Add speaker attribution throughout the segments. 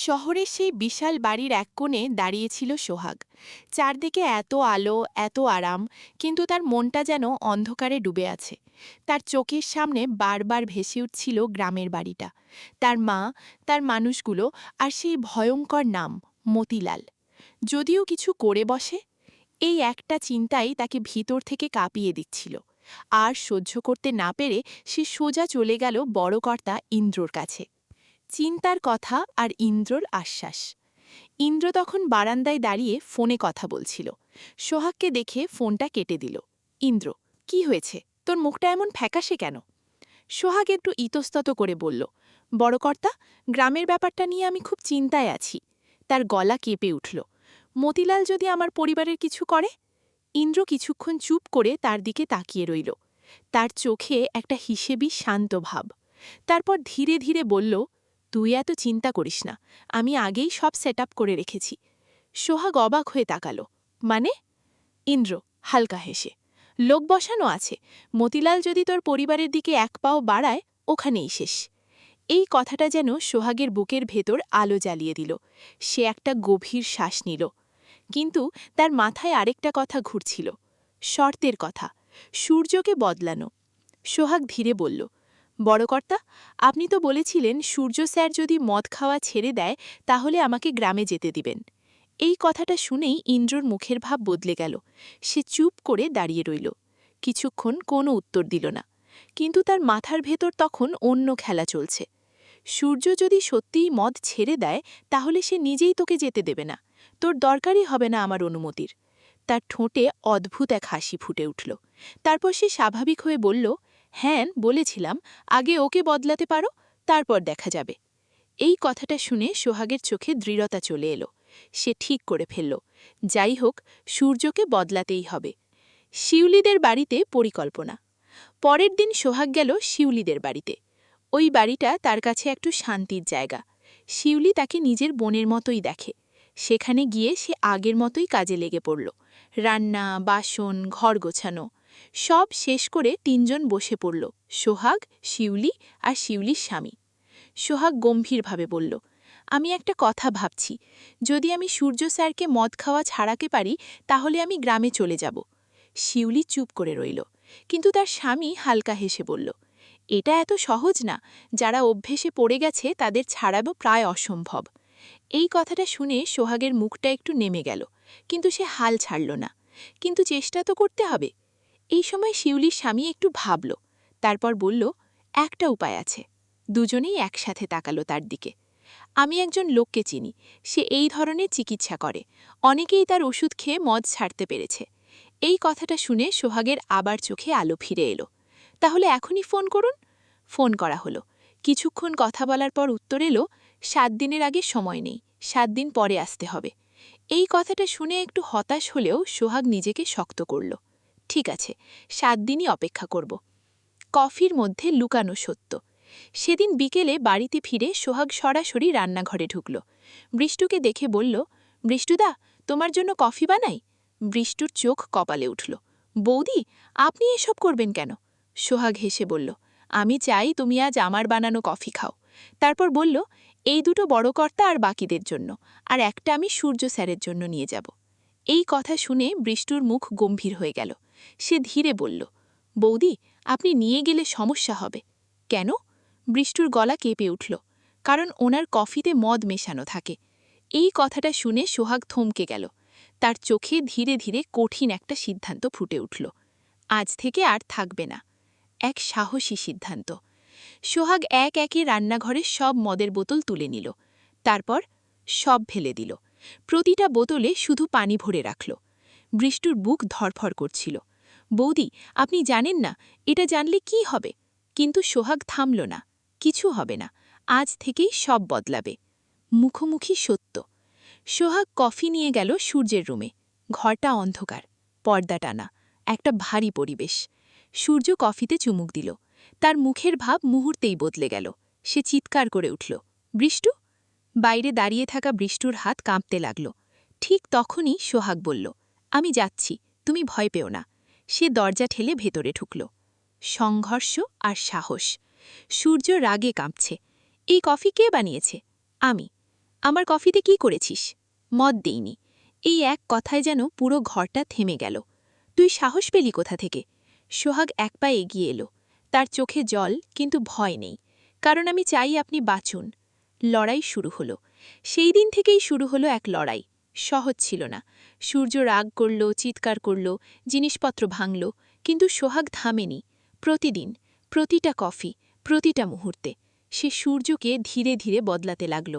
Speaker 1: শহরের সেই বিশাল বাড়ির এক কোণে দাঁড়িয়েছিল সোহাগ। চারদিকে এত আলো, এত আরাম, কিন্তু তার মনটা যেন অন্ধকারে ডুবে আছে। তার চোখের সামনে বারবার ভেসে উঠছিল গ্রামের বাড়িটা, তার মা, তার মানুষগুলো, আর সেই ভয়ঙ্কর নাম মতিলাল। যদিও কিছু করে বসে, এই একটা চিন্তাই তাকে ভিতর থেকে কাঁপিয়ে দিচ্ছিল। আর সহ্য করতে না পেরে সে সোজা চলে গেল বড় কর্তা ইন্দ্রর কাছে। চিন্তার কথা আর ইন্দ্রর আশ্বাস। ইন্দ্র তখন বারান্দায় দাঁড়িয়ে ফোনে কথা বলছিল। সোহাগকে দেখে ফোনটা কেটে দিল। ইন্দ্র, কি হয়েছে? তোর মুখটা এমন ফ্যাকাশে কেন? সোহাগ একটু ইতস্তত করে বলল, বড় কর্তা, গ্রামের ব্যাপারটা নিয়ে আমি খুব চিন্তায় আছি। তার গলা কেঁপে উঠল। মতিলাল যদি আমার পরিবারের কিছু করে? ইন্দ্র কিছুক্ষণ চুপ করে তার দিকে তাকিয়ে রইল। তার চোখে একটা হিসেবি শান্ত ভাব। তারপর ধীরে ধীরে বলল, তুই এত চিন্তা করিস না, আমি আগেই সব সেট করে রেখেছি। সোহাগ অবাক হয়ে তাকাল। মানে? ইন্দ্র হালকা হেসে, লোক বসানো আছে, মতিলাল যদি তোর পরিবারের দিকে এক পাও বাড়ায়, ওখানেই শেষ। এই কথাটা যেন সোহাগের বুকের ভেতর আলো জ্বালিয়ে দিল। সে একটা গভীর শ্বাস নিল। কিন্তু তার মাথায় আরেকটা কথা ঘুরছিল, শর্তের কথা, সূর্যকে বদলানো। সোহাগ ধীরে বলল, বড় কর্তা, আপনি তো বলেছিলেন সূর্য স্যার যদি মদ খাওয়া ছেড়ে দেয় তাহলে আমাকে গ্রামে যেতে দিবেন। এই কথাটা শুনেই ইন্দ্রর মুখের ভাব বদলে গেল। সে চুপ করে দাঁড়িয়ে রইল। কিছুক্ষণ কোনো উত্তর দিল না। কিন্তু তার মাথার ভেতর তখন অন্য খেলা চলছে। সূর্য যদি সত্যিই মদ ছেড়ে দেয় তাহলে সে নিজেই তোকে যেতে দেবে না, তোর দরকারই হবে না আমার অনুমতির। তার ঠোঁটে অদ্ভুত এক হাসি ফুটে উঠল। তারপর সে স্বাভাবিক হয়ে বলল, হ্যাঁ বলেছিলাম, আগে ওকে বদলাতে পারো, তারপর দেখা যাবে। এই কথাটা শুনে সোহাগের চোখে দৃঢ়তা চলে এলো। সে ঠিক করে ফেলল, যাই হোক, সূর্যকে বদলাতেই হবে। শিউলিদের বাড়িতে পরিকল্পনা। পরের দিন সোহাগ গেল শিউলিদের বাড়িতে। ওই বাড়িটা তার কাছে একটু শান্তির জায়গা। শিউলি তাকে নিজের বোনের মতোই দেখে। সেখানে গিয়ে সে আগের মতোই কাজে লেগে পড়ল। রান্না, বাসন, ঘর গোছানো সব শেষ করে তিনজন বসে পড়ল, সোহাগ, শিউলি আর শিউলির স্বামী। সোহাগ গম্ভীরভাবে বলল, আমি একটা কথা ভাবছি, যদি আমি সূর্য স্যারকে মদ খাওয়া ছাড়াতে পারি তাহলে আমি গ্রামে চলে যাব। শিউলি চুপ করে রইল, কিন্তু তার স্বামী হালকা হেসে বলল, এটা এত সহজ না, যারা অভ্যেসে পড়ে গেছে তাদের ছাড়াবো প্রায় অসম্ভব। এই কথাটা শুনে সোহাগের মুখটা একটু নেমে গেল, কিন্তু সে হাল ছাড়ল না। কিন্তু চেষ্টা তো করতে হবে। এই সময় শিউলির স্বামী একটু ভাবল, তারপর বলল, একটা উপায় আছে। দুজনেই একসাথে তাকালো তার দিকে। আমি একজন লোককে চিনি, সে এই ধরনের চিকিৎসা করে, অনেকেই তার ওষুধ খেয়ে মদ ছাড়তে পেরেছে। এই কথাটা শুনে সোহাগের আবার চোখে আলো ফিরে এলো। তাহলে এখনই ফোন করুন। ফোন করা হলো। কিছুক্ষণ কথা বলার পর উত্তর এলো, 7 দিনের আগে সময় নেই, 7 দিন পরে আসতে হবে। এই কথাটা শুনে একটু হতাশ হলেও সোহাগ নিজেকে শক্ত করল। ঠিক আছে, 7 দিনই অপেক্ষা করব। কফির মধ্যে লুকানো সত্য। সেদিন বিকেলে বাড়িতে ফিরে সোহাগ সরাসরি রান্নাঘরে ঢুকল। বৃষ্টুকে দেখে বলল, বৃষ্টুদা, তোমার জন্য কফি বানাই? বৃষ্টুর চোখ কপালে উঠল। বৌদি, আপনি এসব করবেন কেন? সোহাগ হেসে বলল, আমি চাই তুমি আজ আমার বানানো কফি খাও। তারপর বলল, এই দুটো বড় কর্তা আর বাকিদের জন্য, আর একটা আমি সূর্য স্যারের জন্য নিয়ে যাব। এই কথা শুনে বৃষ্টুর মুখ গম্ভীর হয়ে গেল। সে ধীরে বলল, বৌদি, আপনি নিয়ে গেলে সমস্যা হবে। কেন? বৃষ্টুর গলা কেঁপে উঠল, কারণ ওনার কফিতে মদ মেশানো থাকে। এই কথাটা শুনে সোহাগ থমকে গেল। তার চোখে ধীরে ধীরে কঠিন একটা সিদ্ধান্ত ফুটে উঠল। আজ থেকে আর থাকবে না। এক সাহসী সিদ্ধান্ত। সোহাগ এক একে রান্নাঘরের সব মদের বোতল তুলে নিল। তারপর সব ফেলে দিল। প্রতিটা বোতলে শুধু পানি ভরে রাখল। বৃষ্টুর বুক ধড়ফড় করছিল। বৌদি, আপনি জানেন না এটা জানলে কি হবে? কিন্তু সোহাগ থামল না। কিছু হবে না, আজ থেকেই সব বদলাবে। মুখোমুখি সত্য। সোহাগ কফি নিয়ে গেল সূর্যের রুমে। ঘরটা অন্ধকার, পর্দা টানা, একটা ভারী পরিবেশ। সূর্য কফিতে চুমুক দিল। তার মুখের ভাব মুহূর্তেই বদলে গেল। সে চিৎকার করে উঠল, বৃষ্টু! বাইরে দাঁড়িয়ে থাকা বৃষ্টুর হাত কাঁপতে লাগল। ঠিক তখনই সোহাগ বলল, আমি যাচ্ছি, তুমি ভয় পেও না। সে দরজা ঠেলে ভেতরে ঢুকল। সংঘর্ষ আর সাহস। সূর্য রাগে কাঁপছে। এই কফি কে বানিয়েছে? আমি। আমার কফিতে কি করেছিস? মদ দেইনি। এই এক কথায় যেন পুরো ঘরটা থেমে গেল। তুই সাহস পেলি কোথা থেকে? সোহাগ এক পা এগিয়ে এলো। তার চোখে জল, কিন্তু ভয় নেই। কারণ আমি চাই আপনি বাঁচুন। লড়াই শুরু হলো। সেই দিন থেকেই শুরু হলো এক লড়াই। সহজ ছিল না। সূর্য রাগ করল, চিৎকার করল, জিনিসপত্র ভাঙল, কিন্তু সোহাগ থামেনি। প্রতিদিন, প্রতিটা কফি, প্রতিটা মুহূর্তে সে সূর্যকে ধীরে ধীরে বদলাতে লাগল।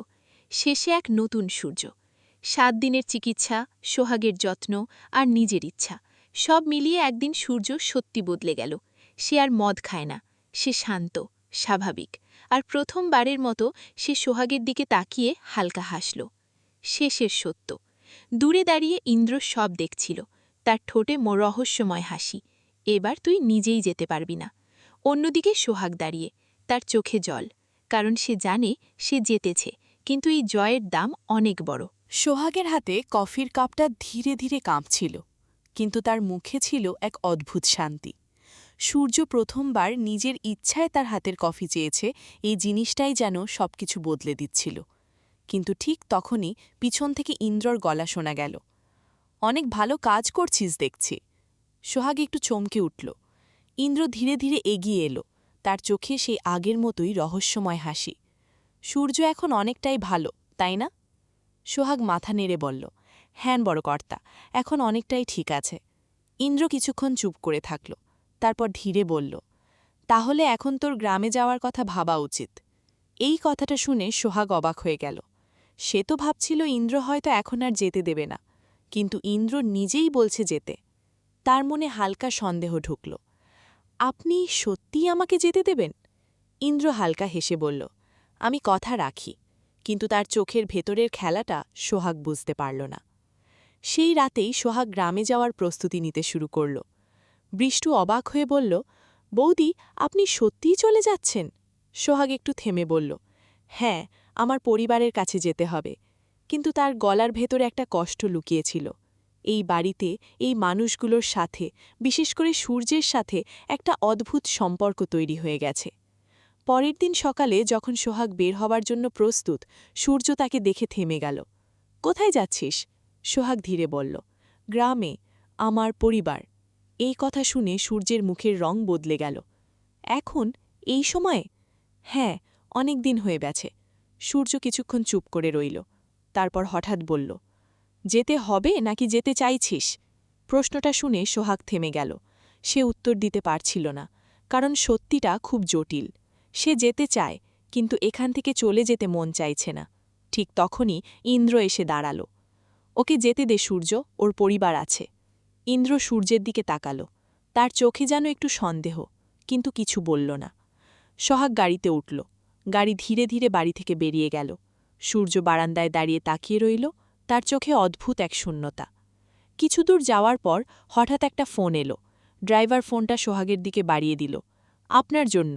Speaker 1: শেষে এক নতুন সূর্য। 7 দিনের চিকিৎসা, সোহাগের যত্ন আর নিজের ইচ্ছা, সব মিলিয়ে একদিন সূর্য সত্যি বদলে গেল। সে আর মদ খায় না। সে শান্ত, স্বাভাবিক, আর প্রথমবারের মতো সে সোহাগের দিকে তাকিয়ে হালকা হাসল। শেষের সত্য। দূরে দাঁড়িয়ে ইন্দ্র সব দেখছিল। তার ঠোঁটে রহস্যময় হাসি। এবার তুই নিজেই যেতে পারবি না। অন্যদিকে সোহাগ দাঁড়িয়ে, তার চোখে জল। কারণ সে জানে সে জিতেছে, কিন্তু এই জয়ের দাম অনেক বড়।
Speaker 2: সোহাগের হাতে কফির কাপটা ধীরে ধীরে কাঁপছিল, কিন্তু তার মুখে ছিল এক অদ্ভুত শান্তি। সূর্য প্রথমবার নিজের ইচ্ছায় তার হাতের কফি চেয়েছে, এই জিনিসটাই যেন সবকিছু বদলে দিচ্ছিল। কিন্তু ঠিক তখনই পিছন থেকে ইন্দ্রর গলা শোনা গেল। অনেক ভালো কাজ করছিস দেখছি। সোহাগ একটু চমকে উঠল। ইন্দ্র ধীরে ধীরে এগিয়ে এলো, তার চোখে সেই আগের মতোই রহস্যময় হাসি। সূর্য এখন অনেকটাই ভালো, তাই না? সোহাগ মাথা নেড়ে বলল, হ্যাঁ বড় কর্তা, এখন অনেকটাই ঠিক আছে। ইন্দ্র কিছুক্ষণ চুপ করে থাকল, তারপর ধীরে বলল, তাহলে এখন তোর গ্রামে যাওয়ার কথা ভাবা উচিত। এই কথাটা শুনে সোহাগ অবাক হয়ে গেল। সে তো ভাবছিল ইন্দ্র হয়তো এখন আর যেতে দেবে না, কিন্তু ইন্দ্র নিজেই বলছে যেতে। তার মনে হালকা সন্দেহ ঢুকল। আপনি সত্যিই আমাকে যেতে দেবেন? ইন্দ্র হালকা হেসে বলল, আমি কথা রাখি। কিন্তু তার চোখের ভেতরের খেলাটা সোহাগ বুঝতে পারল না। সেই রাতেই সোহাগ গ্রামে যাওয়ার প্রস্তুতি নিতে শুরু করল। বৃষ্টু অবাক হয়ে বলল, বৌদি, আপনি সত্যিই চলে যাচ্ছেন? সোহাগ একটু থেমে বলল, হ্যাঁ, আমার পরিবারের কাছে যেতে হবে। কিন্তু তার গলার ভেতরে একটা কষ্ট লুকিয়েছিল। এই বাড়িতে, এই মানুষগুলোর সাথে, বিশেষ করে সূর্যের সাথে একটা অদ্ভুত সম্পর্ক তৈরি হয়ে গেছে। পরের দিন সকালে যখন সোহাগ বের হবার জন্য প্রস্তুত, সূর্য তাকে দেখে থেমে গেল। কোথায় যাচ্ছিস? সোহাগ ধীরে বলল, গ্রামে, আমার পরিবার। এই কথা শুনে সূর্যের মুখের রং বদলে গেল। এখন? এই সময়ে? হ্যাঁ, অনেক দিন হয়ে গেছে। সূর্য কিছুক্ষণ চুপ করে রইল, তারপর হঠাৎ বলল, যেতে হবে নাকি যেতে চাইছিস? প্রশ্নটা শুনে সোহাগ থেমে গেল। সে উত্তর দিতে পারছিল না, কারণ সত্যিটা খুব জটিল। সে যেতে চায়, কিন্তু এখান থেকে চলে যেতে মন চাইছে না। ঠিক তখনই ইন্দ্র এসে দাঁড়াল। ওকে যেতে দে সূর্য, ওর পরিবার আছে। ইন্দ্র সূর্যের দিকে তাকাল। তার চোখে যেন একটু সন্দেহ, কিন্তু কিছু বলল না। সোহাগ গাড়িতে উঠল। গাড়ি ধীরে ধীরে বাড়ি থেকে বেরিয়ে গেল। সূর্য বারান্দায় দাঁড়িয়ে তাকিয়ে রইল, তার চোখে অদ্ভুত এক শূন্যতা। কিছু দূর যাওয়ার পর হঠাৎ একটা ফোন এলো। ড্রাইভার ফোনটা সোহাগের দিকে বাড়িয়ে দিল। আপনার জন্য।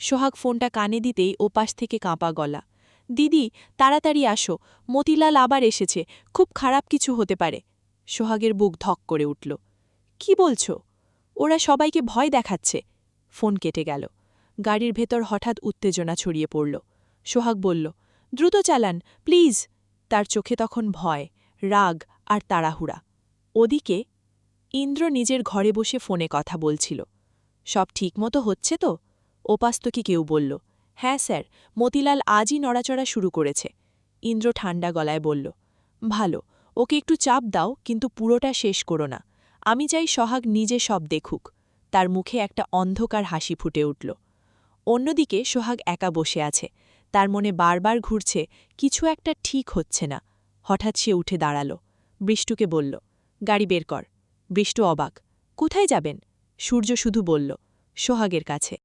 Speaker 2: সোহাগ ফোনটা কানে দিতেই ওপাশ থেকে কাঁপা গলা, দিদি, তাড়াতাড়ি আসো, মতিলাল আবার এসেছে, খুব খারাপ কিছু হতে পারে। সোহাগের বুক ধক করে উঠল। কি বলছ? ওরা সবাইকে ভয় দেখাচ্ছে। ফোন কেটে গেল। গাড়ির ভেতর হঠাৎ উত্তেজনা ছড়িয়ে পড়ল। সোহাগ বলল, দ্রুত চালান, প্লিজ। তার চোখে তখন ভয়, রাগ আর তাড়াহুড়া। ওদিকে ইন্দ্র নিজের ঘরে বসে ফোনে কথা বলছিল। সব ঠিকমতো হচ্ছে তো? ওপাস্তকে কেউ বলল, হ্যাঁ স্যার, মতিলাল আজই নড়াচড়া শুরু করেছে। ইন্দ্র ঠান্ডা গলায় বলল, ভালো, ওকে একটু চাপ দাও, কিন্তু পুরোটা শেষ করো না। আমি চাই সোহাগ নিজে সব দেখুক। তার মুখে একটা অন্ধকার হাসি ফুটে উঠল। অন্যদিকে সোহাগ একা বসে আছে। তার মনে বারবার ঘুরছে, কিছু একটা ঠিক হচ্ছে না। হঠাৎ সে উঠে দাঁড়াল। বৃষ্টুকে বলল, গাড়ি বের কর। বৃষ্টু অবাক, কোথায় যাবেন? সূর্য শুধু বলল, সোহাগের কাছে।